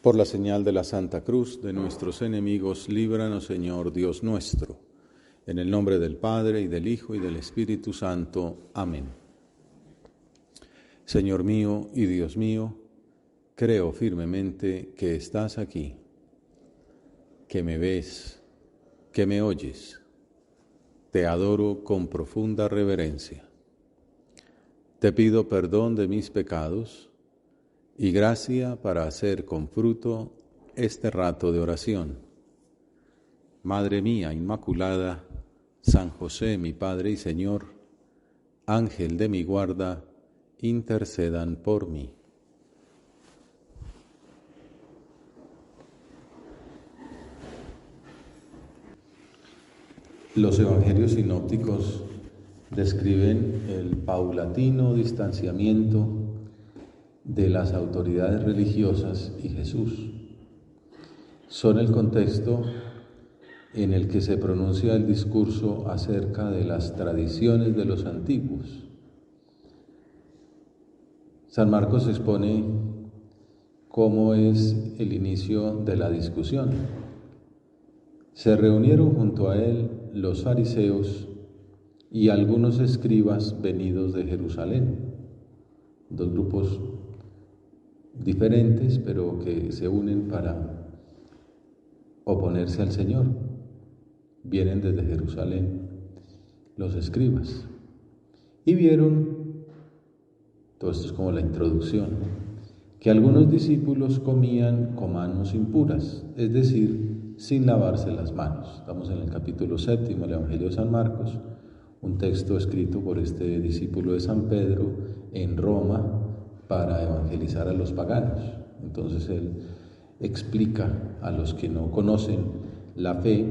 Por la señal de la Santa Cruz de nuestros enemigos, líbranos, Señor Dios nuestro. En el nombre del Padre, y del Hijo, y del Espíritu Santo. Amén. Señor mío y Dios mío, creo firmemente que estás aquí, que me ves, que me oyes. Te adoro con profunda reverencia. Te pido perdón de mis pecados y gracia para hacer con fruto este rato de oración. Madre mía Inmaculada, San José, mi Padre y Señor, Ángel de mi guarda, intercedan por mí. Los evangelios sinópticos describen el paulatino distanciamiento de las autoridades religiosas y Jesús. Son el contexto en el que se pronuncia el discurso acerca de las tradiciones de los antiguos. San Marcos expone cómo es el inicio de la discusión. Se reunieron junto a él los fariseos y algunos escribas venidos de Jerusalén, dos grupos diferentes, pero que se unen para oponerse al Señor. Vienen desde Jerusalén los escribas y vieron, todo esto es como la introducción, que algunos discípulos comían con manos impuras, es decir, sin lavarse las manos. Estamos en el capítulo 7 del Evangelio de San Marcos, un texto escrito por este discípulo de San Pedro en Roma para evangelizar a los paganos. Entonces él explica a los que no conocen la fe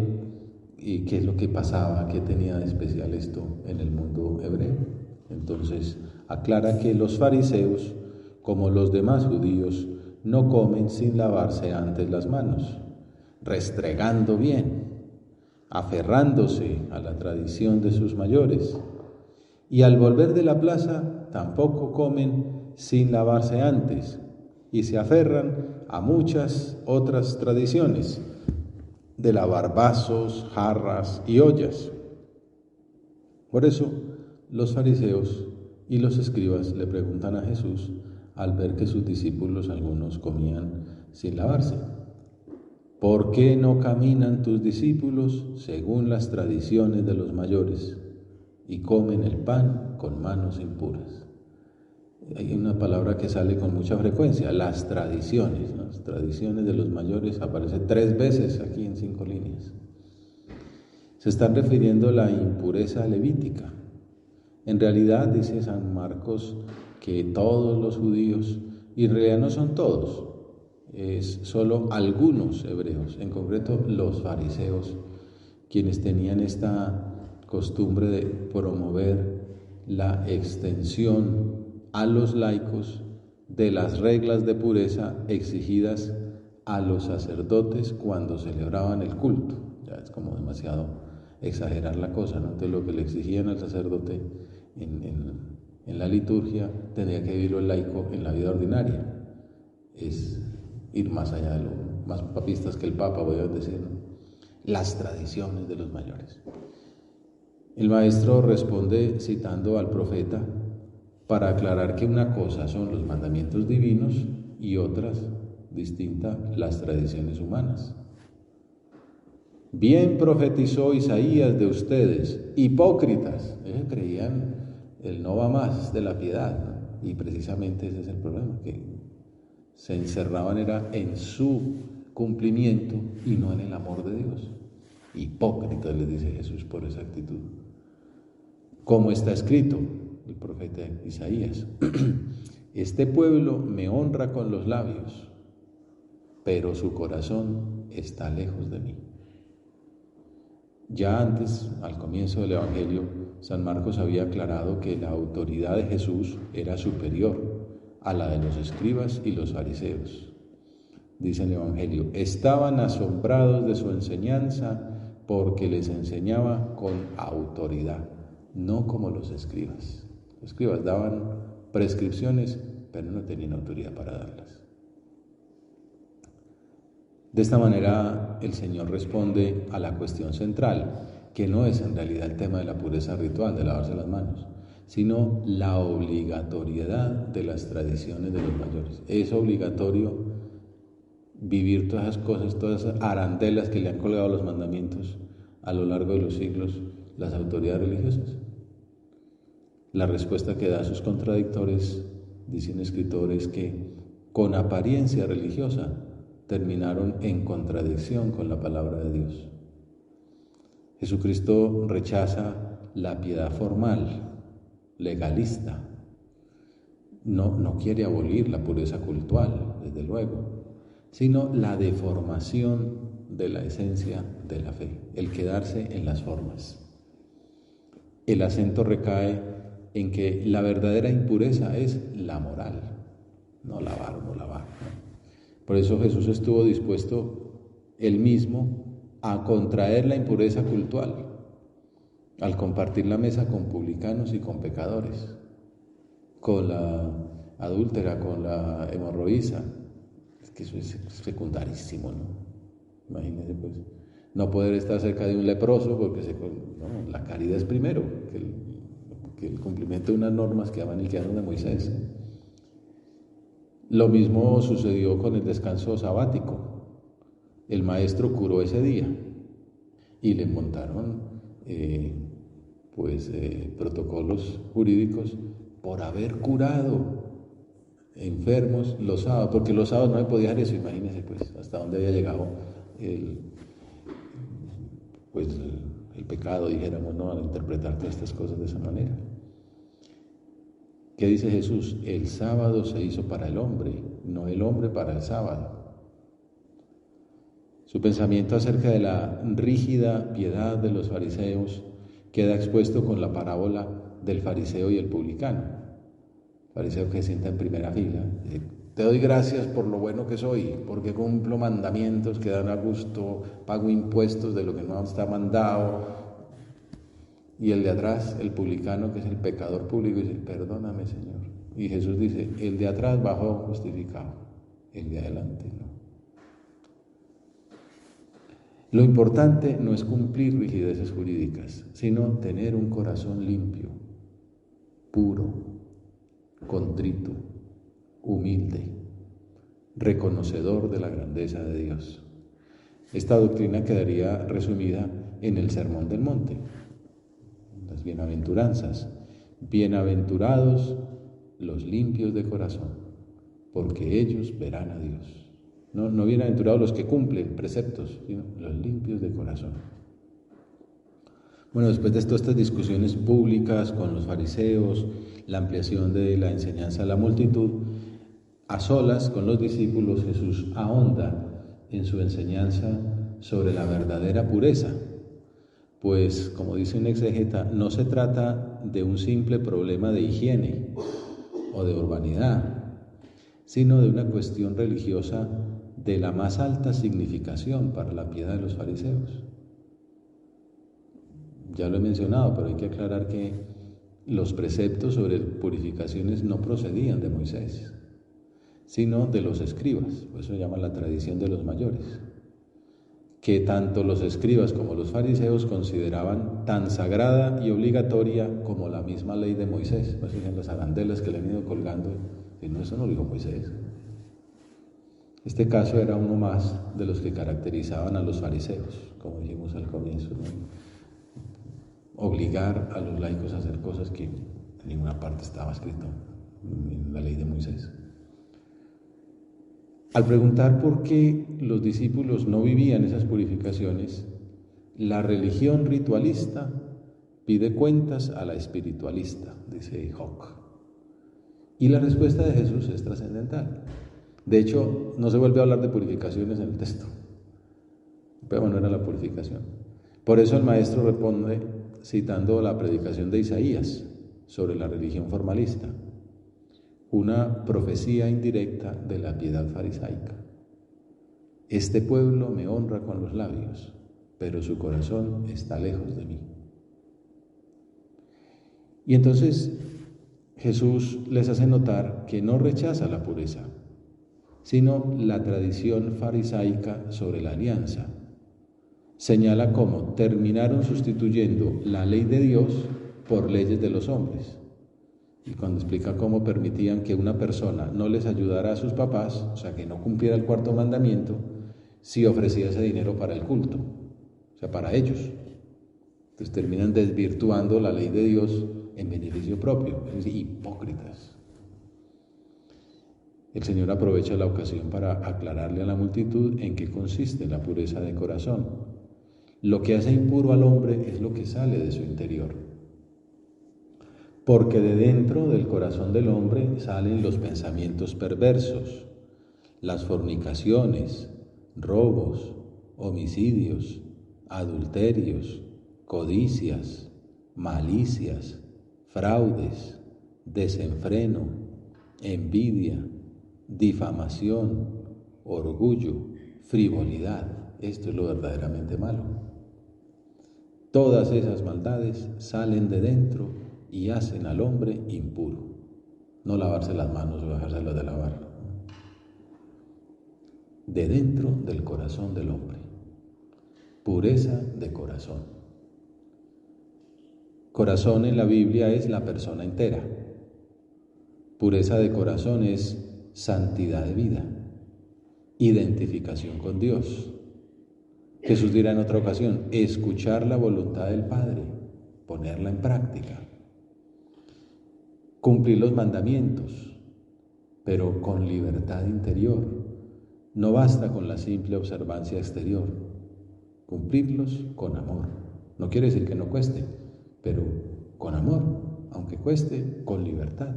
y qué es lo que pasaba, qué tenía de especial esto en el mundo hebreo. Entonces aclara que los fariseos, como los demás judíos, no comen sin lavarse antes las manos, restregando bien, aferrándose a la tradición de sus mayores, y al volver de la plaza tampoco comen sin lavarse antes, y se aferran a muchas otras tradiciones de lavar vasos, jarras y ollas. Por eso los fariseos y los escribas le preguntan a Jesús al ver que sus discípulos algunos comían sin lavarse: ¿por qué no caminan tus discípulos según las tradiciones de los mayores y comen el pan con manos impuras? Hay una palabra que sale con mucha frecuencia: las tradiciones. Las tradiciones de los mayores aparece 3 veces aquí en 5 líneas. Se están refiriendo a la impureza levítica. En realidad, dice San Marcos, que todos los judíos, y en realidad no son todos, es solo algunos hebreos, en concreto los fariseos, quienes tenían esta costumbre de promover la extensión a los laicos de las reglas de pureza exigidas a los sacerdotes cuando celebraban el culto. Ya es como demasiado exagerar la cosa, ¿no? Entonces lo que le exigían al sacerdote en la liturgia tendría que vivirlo el laico en la vida ordinaria. Es ir más allá de lo más papistas que el Papa, voy a decir, ¿no? Las tradiciones de los mayores. El maestro responde citando al profeta para aclarar que una cosa son los mandamientos divinos y otras, distinta, las tradiciones humanas. Bien profetizó Isaías de ustedes, hipócritas. Ellos creían el no va más de la piedad, ¿no? Y precisamente ese es el problema, que se encerraban era en su cumplimiento y no en el amor de Dios. Hipócritas, les dice Jesús por esa actitud. Como está escrito el profeta Isaías: este pueblo me honra con los labios, pero su corazón está lejos de mí. Ya antes, al comienzo del Evangelio, San Marcos había aclarado que la autoridad de Jesús era superior a la de los escribas y los fariseos. Dice el Evangelio: estaban asombrados de su enseñanza porque les enseñaba con autoridad, no como los escribas. Los escribas daban prescripciones, pero no tenían autoridad para darlas. De esta manera el Señor responde a la cuestión central, que no es en realidad el tema de la pureza ritual, de lavarse las manos, sino la obligatoriedad de las tradiciones de los mayores. Es obligatorio vivir todas esas cosas, todas esas arandelas que le han colgado los mandamientos a lo largo de los siglos las autoridades religiosas. La respuesta que da a sus contradictores, dicen escritores, que con apariencia religiosa terminaron en contradicción con la palabra de Dios. Jesucristo rechaza la piedad formal, legalista. No quiere abolir la pureza cultural, desde luego, sino la deformación de la esencia de la fe, el quedarse en las formas. El acento recae en que la verdadera impureza es la moral, no lavar o no lavar, ¿no? Por eso Jesús estuvo dispuesto él mismo a contraer la impureza cultural al compartir la mesa con publicanos y con pecadores, con la adúltera, con la hemorroísa. Es que eso es secundarísimo, ¿no? Imagínense, pues, no poder estar cerca de un leproso porque no, la caridad es primero que el cumplimiento de unas normas que daban y quedaron de Moisés. Lo mismo sucedió con el descanso sabático. El maestro curó ese día y le montaron protocolos jurídicos por haber curado enfermos los sábados, porque los sábados no se podía hacer eso. Imagínense pues hasta dónde había llegado el pecado, dijéramos, ¿no?, al interpretar todas estas cosas de esa manera. ¿Qué dice Jesús? El sábado se hizo para el hombre, no el hombre para el sábado. Su pensamiento acerca de la rígida piedad de los fariseos queda expuesto con la parábola del fariseo y el publicano. El fariseo que se sienta en primera fila, dice: te doy gracias por lo bueno que soy, porque cumplo mandamientos que dan a gusto, pago impuestos de lo que no está mandado. Y el de atrás, el publicano, que es el pecador público, dice: perdóname, Señor. Y Jesús dice: el de atrás bajó justificado, el de adelante no. Lo importante no es cumplir rigideces jurídicas, sino tener un corazón limpio, puro, contrito, humilde, reconocedor de la grandeza de Dios. Esta doctrina quedaría resumida en el Sermón del Monte. Las bienaventuranzas. Bienaventurados los limpios de corazón, porque ellos verán a Dios. No bienaventurados los que cumplen preceptos, sino los limpios de corazón. Bueno, después de todas estas discusiones públicas con los fariseos, la ampliación de la enseñanza a la multitud, a solas con los discípulos, Jesús ahonda en su enseñanza sobre la verdadera pureza. Pues, como dice un exégeta, no se trata de un simple problema de higiene o de urbanidad, sino de una cuestión religiosa de la más alta significación para la piedad de los fariseos. Ya lo he mencionado, pero hay que aclarar que los preceptos sobre purificaciones no procedían de Moisés, sino de los escribas. Por eso se llama la tradición de los mayores, que tanto los escribas como los fariseos consideraban tan sagrada y obligatoria como la misma ley de Moisés. Pues en las arandelas que le han ido colgando, y no, eso no lo dijo Moisés. Este caso era uno más de los que caracterizaban a los fariseos, como dijimos al comienzo, ¿no? Obligar a los laicos a hacer cosas que en ninguna parte estaba escrito en la ley de Moisés. Al preguntar por qué los discípulos no vivían esas purificaciones, la religión ritualista pide cuentas a la espiritualista, dice Hock. Y la respuesta de Jesús es trascendental. De hecho, no se vuelve a hablar de purificaciones en el texto, pero no era la purificación. Por eso el maestro responde citando la predicación de Isaías sobre la religión formalista, una profecía indirecta de la piedad farisaica. Este pueblo me honra con los labios, pero su corazón está lejos de mí. Y entonces Jesús les hace notar que no rechaza la pureza, sino la tradición farisaica sobre la alianza. Señala cómo terminaron sustituyendo la ley de Dios por leyes de los hombres. Y cuando explica cómo permitían que una persona no les ayudara a sus papás, o sea, que no cumpliera el cuarto mandamiento, si ofrecía ese dinero para el culto, o sea, para ellos. Entonces terminan desvirtuando la ley de Dios en beneficio propio, es decir, hipócritas. El Señor aprovecha la ocasión para aclararle a la multitud en qué consiste la pureza de corazón. Lo que hace impuro al hombre es lo que sale de su interior. Porque de dentro del corazón del hombre salen los pensamientos perversos, las fornicaciones, robos, homicidios, adulterios, codicias, malicias, fraudes, desenfreno, envidia, difamación, orgullo, frivolidad. Esto es lo verdaderamente malo. Todas esas maldades salen de dentro y hacen al hombre impuro. No lavarse las manos o dejárselas de lavar. De dentro del corazón del hombre. Pureza de corazón. Corazón en la Biblia es la persona entera. Pureza de corazón es santidad de vida, identificación con Dios. Jesús dirá en otra ocasión, escuchar la voluntad del Padre, ponerla en práctica, cumplir los mandamientos, pero con libertad interior. No basta con la simple observancia exterior, cumplirlos con amor. No quiere decir que no cueste, pero con amor, aunque cueste, con libertad.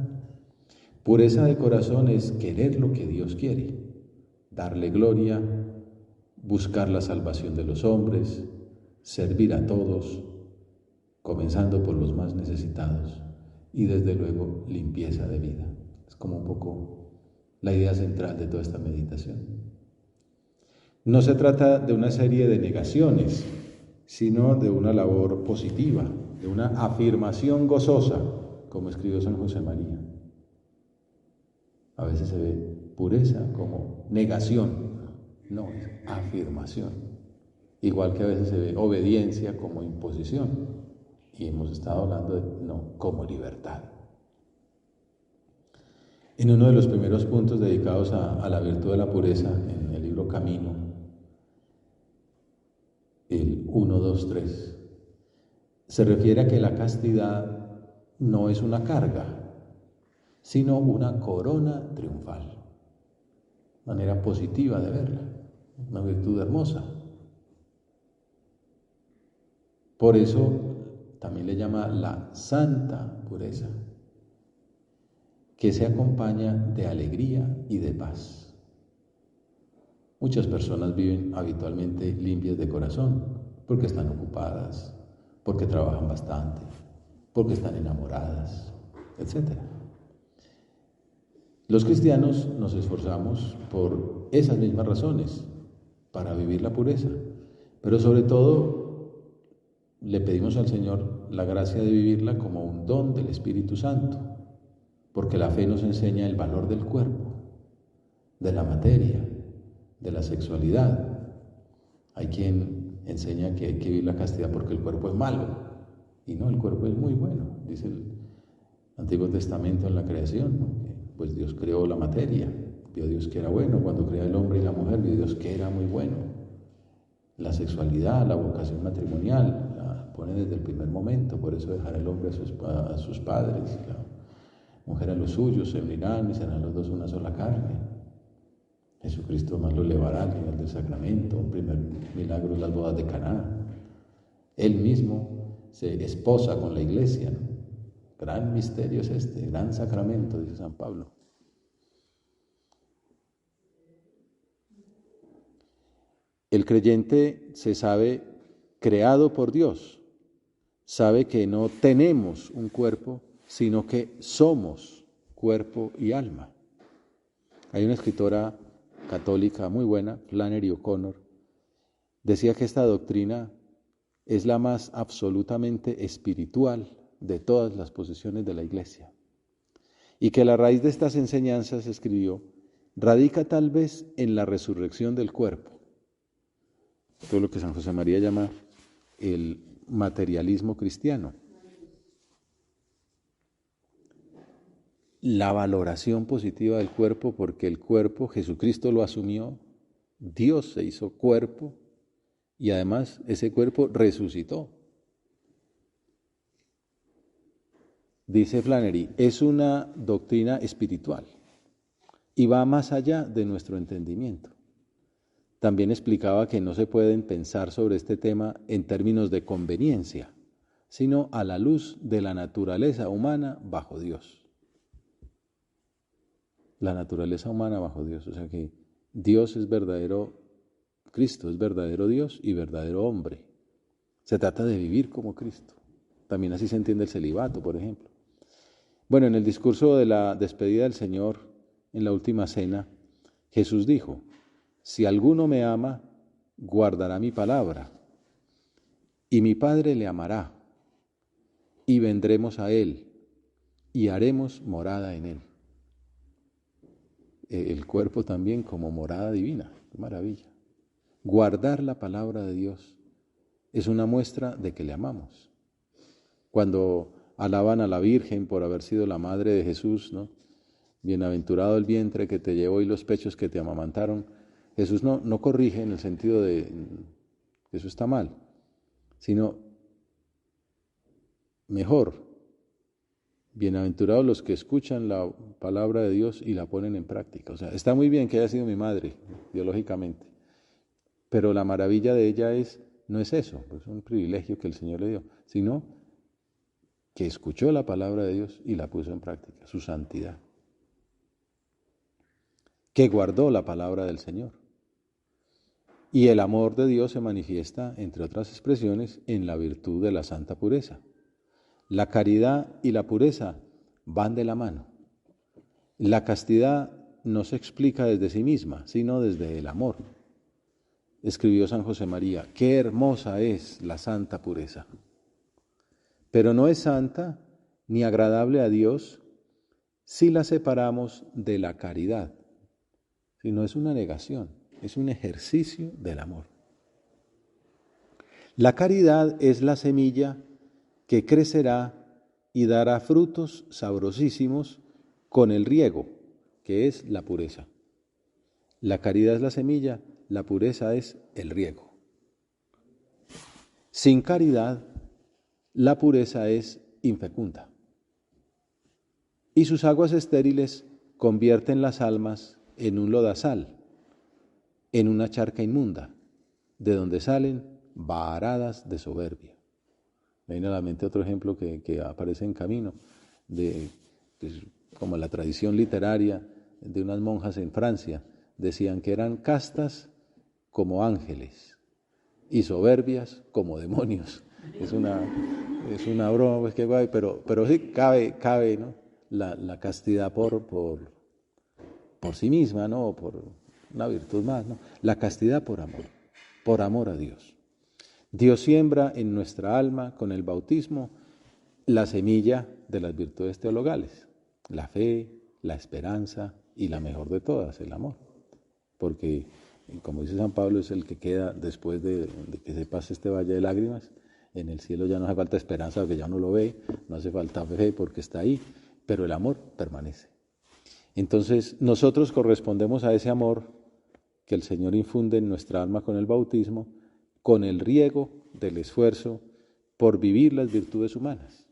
Pureza de corazón es querer lo que Dios quiere, darle gloria, buscar la salvación de los hombres, servir a todos, comenzando por los más necesitados, y desde luego limpieza de vida. Es como un poco la idea central de toda esta meditación. No se trata de una serie de negaciones, sino de una labor positiva, de una afirmación gozosa, como escribió San José María. A veces se ve pureza como negación. No, es afirmación. Igual que a veces se ve obediencia como imposición. Y hemos estado hablando de, no, como libertad. En uno de los primeros puntos dedicados a la virtud de la pureza, en el libro Camino, el 1, 2, 3, se refiere a que la castidad no es una carga, sino una corona triunfal. Manera positiva de verla. Una virtud hermosa. Por eso también le llama la santa pureza, que se acompaña de alegría y de paz. Muchas personas viven habitualmente limpias de corazón, porque están ocupadas, porque trabajan bastante, porque están enamoradas, etc. Los cristianos nos esforzamos por esas mismas razones, para vivir la pureza, pero sobre todo le pedimos al Señor la gracia de vivirla como un don del Espíritu Santo, porque la fe nos enseña el valor del cuerpo, de la materia, de la sexualidad. Hay quien enseña que hay que vivir la castidad porque el cuerpo es malo, y no, el cuerpo es muy bueno, dice el Antiguo Testamento en la creación, ¿no? Pues Dios creó la materia, vio Dios que era bueno, cuando creó el hombre y la mujer, vio Dios que era muy bueno. La sexualidad, la vocación matrimonial, la pone desde el primer momento, por eso dejará el hombre a sus padres, la mujer a los suyos, se unirán y serán los dos una sola carne. Jesucristo más lo elevará al nivel del sacramento, un primer milagro es las bodas de Caná. Él mismo se esposa con la iglesia, ¿no? Gran misterio es este, gran sacramento, dice San Pablo. El creyente se sabe creado por Dios, sabe que no tenemos un cuerpo, sino que somos cuerpo y alma. Hay una escritora católica muy buena, Flannery O'Connor, decía que esta doctrina es la más absolutamente espiritual de todas las posiciones de la Iglesia, y que la raíz de estas enseñanzas, escribió, radica tal vez en la resurrección del cuerpo. Todo lo que San José María llama el materialismo cristiano. La valoración positiva del cuerpo, porque el cuerpo Jesucristo lo asumió, Dios se hizo cuerpo y además ese cuerpo resucitó. Dice Flannery, es una doctrina espiritual y va más allá de nuestro entendimiento. También explicaba que no se pueden pensar sobre este tema en términos de conveniencia, sino a la luz de la naturaleza humana bajo Dios. La naturaleza humana bajo Dios, o sea que Dios es verdadero, Cristo es verdadero Dios y verdadero hombre. Se trata de vivir como Cristo. También así se entiende el celibato, por ejemplo. Bueno, en el discurso de la despedida del Señor, en la última cena, Jesús dijo, si alguno me ama, guardará mi palabra, y mi Padre le amará, y vendremos a él, y haremos morada en él. El cuerpo también como morada divina, qué maravilla. Guardar la palabra de Dios es una muestra de que le amamos. Cuando alaban a la Virgen por haber sido la madre de Jesús, ¿no? Bienaventurado el vientre que te llevó y los pechos que te amamantaron. Jesús no corrige en el sentido de que eso está mal, sino mejor. Bienaventurados los que escuchan la palabra de Dios y la ponen en práctica. O sea, está muy bien que haya sido mi madre, biológicamente, pero la maravilla de ella no es eso, es un privilegio que el Señor le dio, sino que escuchó la palabra de Dios y la puso en práctica, su santidad. Que guardó la palabra del Señor. Y el amor de Dios se manifiesta, entre otras expresiones, en la virtud de la santa pureza. La caridad y la pureza van de la mano. La castidad no se explica desde sí misma, sino desde el amor. Escribió San José María, qué hermosa es la santa pureza. Pero no es santa ni agradable a Dios si la separamos de la caridad, sino es una negación, es un ejercicio del amor. La caridad es la semilla que crecerá y dará frutos sabrosísimos con el riego, que es la pureza. La caridad es la semilla, la pureza es el riego. Sin caridad, la pureza es infecunda. Y sus aguas estériles convierten las almas en un lodazal, en una charca inmunda, de donde salen varadas de soberbia. Me viene a la mente otro ejemplo que aparece en Camino, como la tradición literaria de unas monjas en Francia, decían que eran castas como ángeles y soberbias como demonios. Es una broma, pues qué guay, pero sí cabe, ¿no? La castidad por sí misma, ¿no? O por una virtud más, ¿no? La castidad por amor a Dios. Dios siembra en nuestra alma con el bautismo la semilla de las virtudes teologales, la fe, la esperanza y la mejor de todas, el amor. Porque, como dice San Pablo, es el que queda después de que se pase este valle de lágrimas. En el cielo ya no hace falta esperanza porque ya uno lo ve, no hace falta fe porque está ahí, pero el amor permanece. Entonces, nosotros correspondemos a ese amor que el Señor infunde en nuestra alma con el bautismo, con el riego del esfuerzo por vivir las virtudes humanas.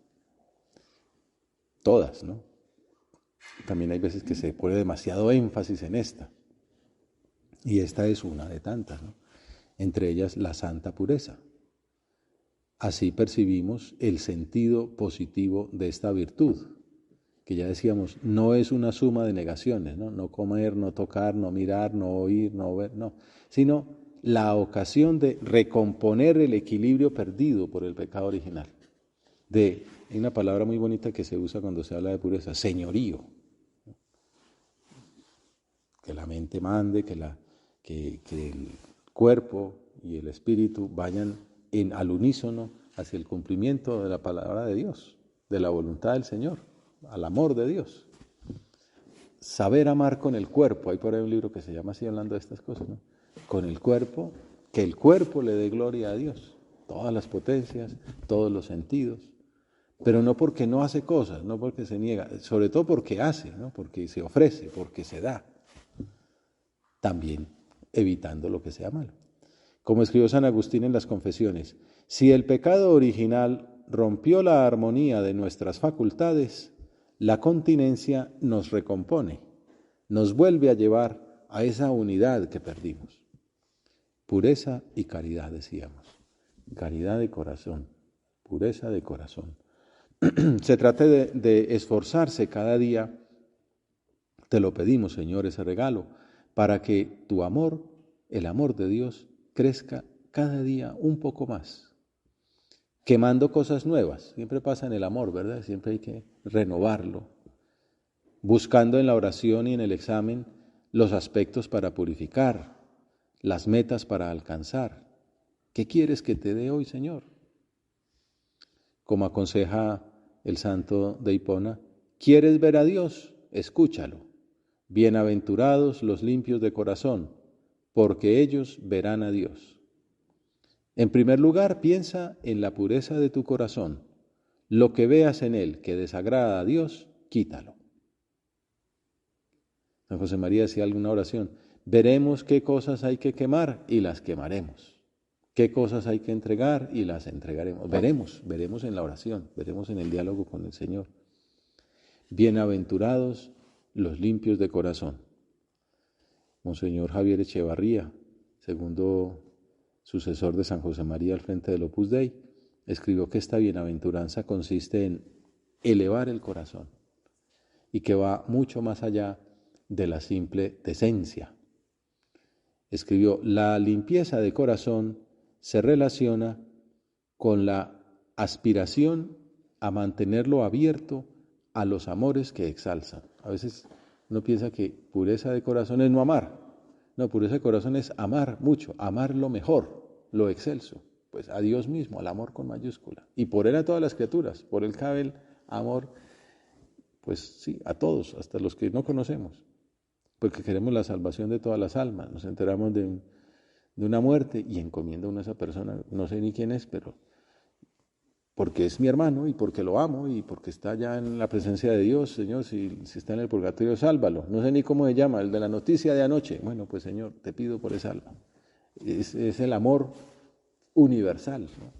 Todas, ¿no? También hay veces que se pone demasiado énfasis en esta. Y esta es una de tantas, ¿no? Entre ellas la santa pureza. Así percibimos el sentido positivo de esta virtud, que ya decíamos, no es una suma de negaciones, ¿no? No comer, no tocar, no mirar, no oír, no ver, no, sino la ocasión de recomponer el equilibrio perdido por el pecado original. Hay una palabra muy bonita que se usa cuando se habla de pureza, señorío. Que la mente mande, que el cuerpo y el espíritu vayan al unísono hacia el cumplimiento de la palabra de Dios, de la voluntad del Señor, al amor de Dios. saber amar con el cuerpo. Hay por ahí un libro que se llama así, hablando de estas cosas, ¿no? Con el cuerpo, que el cuerpo le dé gloria a Dios. Todas las potencias, todos los sentidos. Pero no porque no hace cosas, no porque se niega, sobre todo porque hace, ¿no? Porque se ofrece, porque se da. También evitando lo que sea malo. Como escribió San Agustín en las Confesiones, si el pecado original rompió la armonía de nuestras facultades, la continencia nos recompone, nos vuelve a llevar a esa unidad que perdimos. Pureza y caridad, decíamos. Caridad de corazón, pureza de corazón. Se trata de esforzarse cada día, te lo pedimos, Señor, ese regalo, para que tu amor, el amor de Dios, crezca cada día un poco más, quemando cosas nuevas. Siempre pasa en el amor, ¿verdad? Siempre hay que renovarlo, buscando en la oración y en el examen los aspectos para purificar, las metas para alcanzar. ¿Qué quieres que te dé hoy, Señor? Como aconseja el santo de Hipona, ¿quieres ver a Dios? Escúchalo. Bienaventurados los limpios de corazón, porque ellos verán a Dios. En primer lugar, piensa en la pureza de tu corazón. Lo que veas en él que desagrada a Dios, quítalo. San José María decía alguna oración, veremos qué cosas hay que quemar y las quemaremos. Qué cosas hay que entregar y las entregaremos. Veremos en la oración, veremos en el diálogo con el Señor. Bienaventurados los limpios de corazón. Monseñor Javier Echevarría, segundo sucesor de San José María al frente del Opus Dei, escribió que esta bienaventuranza consiste en elevar el corazón y que va mucho más allá de la simple decencia. Escribió, la limpieza de corazón se relaciona con la aspiración a mantenerlo abierto a los amores que exalzan. A veces uno piensa que pureza de corazón es no amar. No, pureza de corazón es amar mucho, amar lo mejor, lo excelso. Pues a Dios mismo, al amor con mayúscula. Y por Él a todas las criaturas, por Él cabe el amor, pues sí, a todos, hasta los que no conocemos. Porque queremos la salvación de todas las almas. Nos enteramos de una muerte y encomiendo a esa persona, no sé ni quién es, pero porque es mi hermano y porque lo amo y porque está ya en la presencia de Dios, Señor, si está en el purgatorio, sálvalo. No sé ni cómo se llama, el de la noticia de anoche. Bueno, pues Señor, te pido por esa alma. Es el amor universal, ¿no?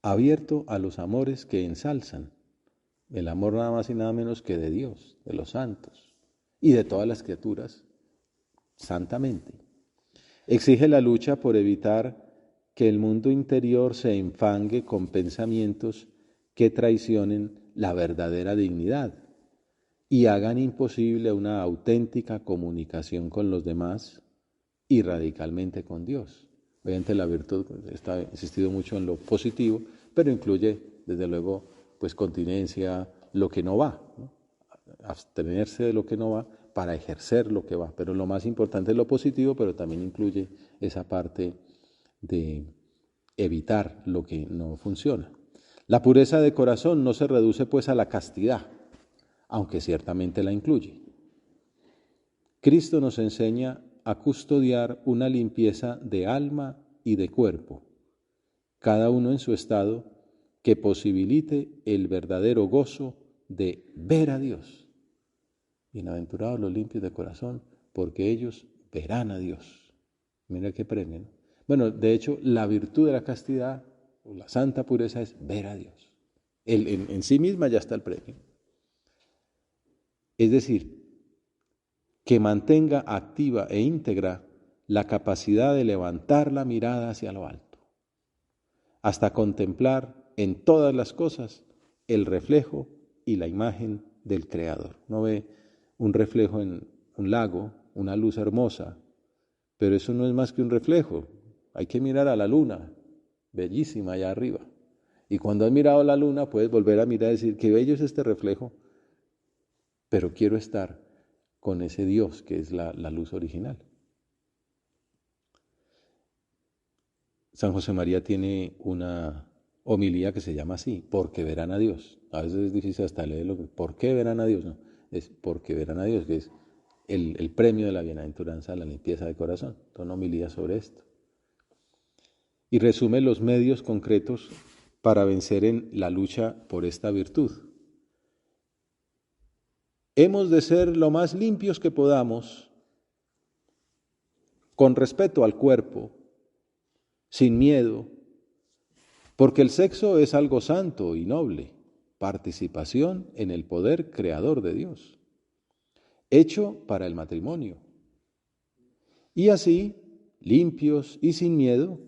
Abierto a los amores que ensalzan. El amor nada más y nada menos que de Dios, de los santos y de todas las criaturas, santamente. Exige la lucha por evitar que el mundo interior se enfangue con pensamientos que traicionen la verdadera dignidad y hagan imposible una auténtica comunicación con los demás y radicalmente con Dios. Obviamente la virtud está insistido mucho en lo positivo, pero incluye, desde luego, pues continencia, lo que no va, ¿no? Abstenerse de lo que no va para ejercer lo que va. Pero lo más importante es lo positivo, pero también incluye esa parte de evitar lo que no funciona. La pureza de corazón no se reduce pues a la castidad, aunque ciertamente la incluye. Cristo nos enseña a custodiar una limpieza de alma y de cuerpo, cada uno en su estado, que posibilite el verdadero gozo de ver a Dios. Bienaventurados los limpios de corazón, porque ellos verán a Dios. Mira qué premio, ¿no? Bueno, de hecho, la virtud de la castidad, o la santa pureza, es ver a Dios. En sí misma ya está el premio. Es decir, que mantenga activa e íntegra la capacidad de levantar la mirada hacia lo alto, hasta contemplar en todas las cosas el reflejo y la imagen del Creador. Uno ve un reflejo en un lago, una luz hermosa, pero eso no es más que un reflejo. Hay que mirar a la luna, bellísima allá arriba. Y cuando has mirado la luna, puedes volver a mirar y decir, qué bello es este reflejo, pero quiero estar con ese Dios que es la luz original. San José María tiene una homilía que se llama así, porque verán a Dios. A veces es difícil hasta leerlo, ¿por qué verán a Dios? No. es porque verán a Dios, que es el premio de la bienaventuranza, la limpieza de corazón. Entonces, una homilía sobre esto. Y resume los medios concretos para vencer en la lucha por esta virtud. Hemos de ser lo más limpios que podamos, con respeto al cuerpo, sin miedo, porque el sexo es algo santo y noble, participación en el poder creador de Dios, hecho para el matrimonio. Y así, limpios y sin miedo,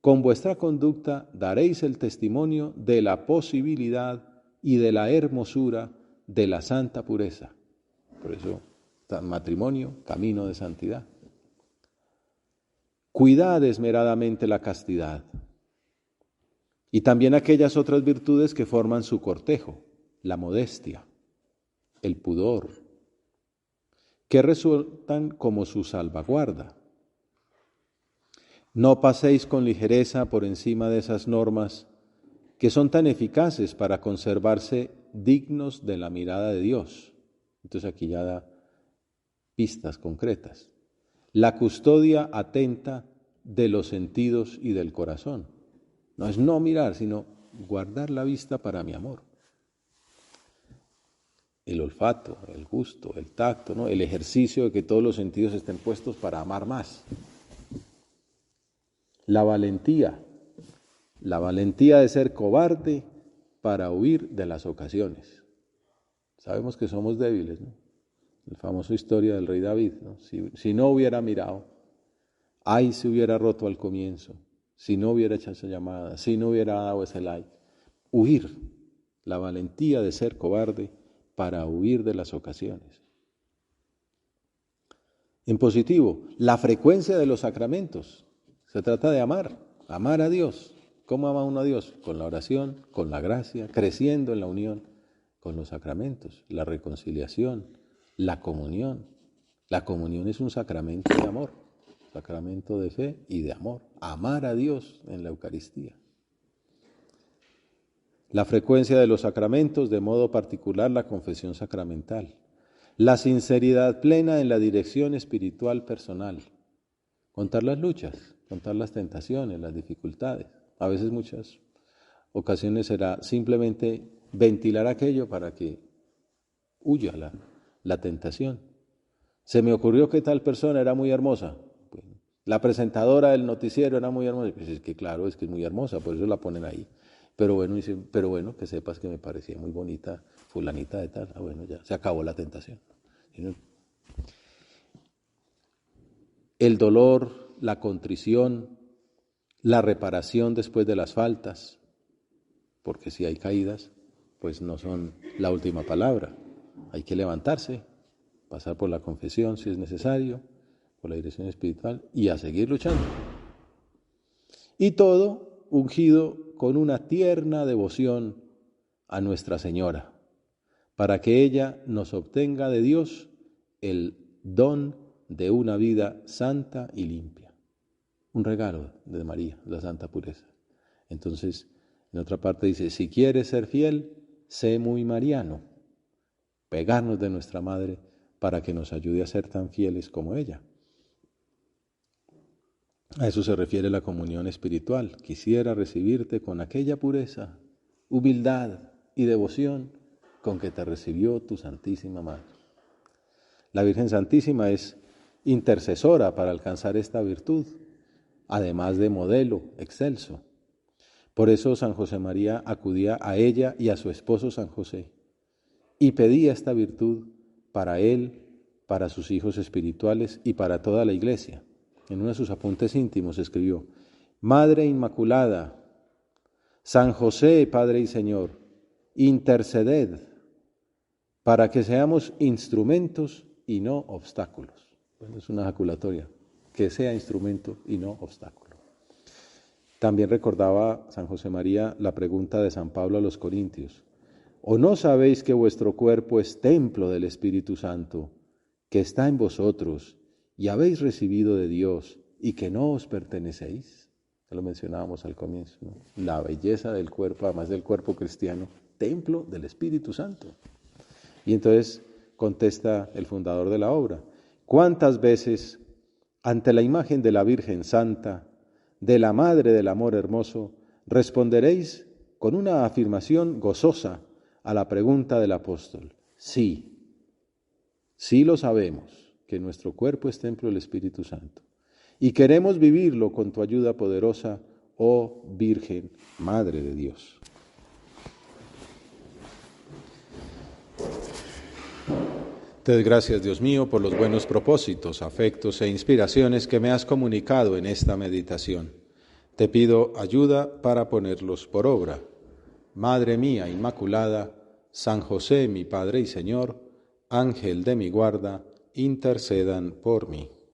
con vuestra conducta daréis el testimonio de la posibilidad y de la hermosura de la santa pureza. Por eso, matrimonio, camino de santidad. Cuidad esmeradamente la castidad y también aquellas otras virtudes que forman su cortejo, la modestia, el pudor, que resultan como su salvaguarda. No paséis con ligereza por encima de esas normas que son tan eficaces para conservarse dignos de la mirada de Dios. Entonces aquí ya da pistas concretas. La custodia atenta de los sentidos y del corazón. No es no mirar, sino guardar la vista para mi amor. El olfato, el gusto, el tacto, ¿no? El ejercicio de que todos los sentidos estén puestos para amar más. La valentía de ser cobarde para huir de las ocasiones. Sabemos que somos débiles, ¿no? La famosa historia del rey David, ¿no? Si no hubiera mirado, ay, se hubiera roto al comienzo, si no hubiera hecho esa llamada, si no hubiera dado ese like. Huir, la valentía de ser cobarde para huir de las ocasiones. En positivo, la frecuencia de los sacramentos. Se trata de amar a Dios. ¿Cómo ama uno a Dios? Con la oración, con la gracia, creciendo en la unión con los sacramentos, la reconciliación, la comunión. La comunión es un sacramento de amor, sacramento de fe y de amor. Amar a Dios en la Eucaristía. La frecuencia de los sacramentos, de modo particular la confesión sacramental. La sinceridad plena en la dirección espiritual personal. Contar las luchas, contar las tentaciones, las dificultades. A veces, muchas ocasiones será simplemente ventilar aquello para que huya la tentación. Se me ocurrió que tal persona era muy hermosa. Bueno, la presentadora del noticiero era muy hermosa. Pues es que claro, es que es muy hermosa, por eso la ponen ahí. Pero bueno, que sepas que me parecía muy bonita fulanita de tal. Ah, bueno, ya se acabó la tentación. El dolor, la contrición, la reparación después de las faltas, porque si hay caídas, pues no son la última palabra. Hay que levantarse, pasar por la confesión si es necesario, por la dirección espiritual y a seguir luchando. Y todo ungido con una tierna devoción a Nuestra Señora, para que ella nos obtenga de Dios el don de una vida santa y limpia. Un regalo de María, la santa pureza. Entonces, en otra parte dice, si quieres ser fiel, sé muy mariano. Pegarnos de nuestra Madre para que nos ayude a ser tan fieles como ella. A eso se refiere la comunión espiritual. Quisiera recibirte con aquella pureza, humildad y devoción con que te recibió tu Santísima Madre. La Virgen Santísima es intercesora para alcanzar esta virtud, además de modelo excelso. Por eso San José María acudía a ella y a su esposo San José y pedía esta virtud para él, para sus hijos espirituales y para toda la Iglesia. En uno de sus apuntes íntimos escribió, Madre Inmaculada, San José, Padre y Señor, interceded para que seamos instrumentos y no obstáculos. Bueno, es una ejaculatoria, que sea instrumento y no obstáculo. También recordaba San José María la pregunta de San Pablo a los Corintios, ¿o no sabéis que vuestro cuerpo es templo del Espíritu Santo, que está en vosotros, y habéis recibido de Dios, y que no os pertenecéis? Ya lo mencionábamos al comienzo, ¿no? La belleza del cuerpo, además del cuerpo cristiano, templo del Espíritu Santo. Y entonces, contesta el fundador de la obra. ¿Cuántas veces ante la imagen de la Virgen Santa, de la Madre del Amor Hermoso, responderéis con una afirmación gozosa a la pregunta del apóstol? Sí, sí lo sabemos, que nuestro cuerpo es templo del Espíritu Santo. Y queremos vivirlo con tu ayuda poderosa, oh Virgen, Madre de Dios. Te doy gracias, Dios mío, por los buenos propósitos, afectos e inspiraciones que me has comunicado en esta meditación. Te pido ayuda para ponerlos por obra. Madre mía Inmaculada, San José, mi Padre y Señor, Ángel de mi guarda, intercedan por mí.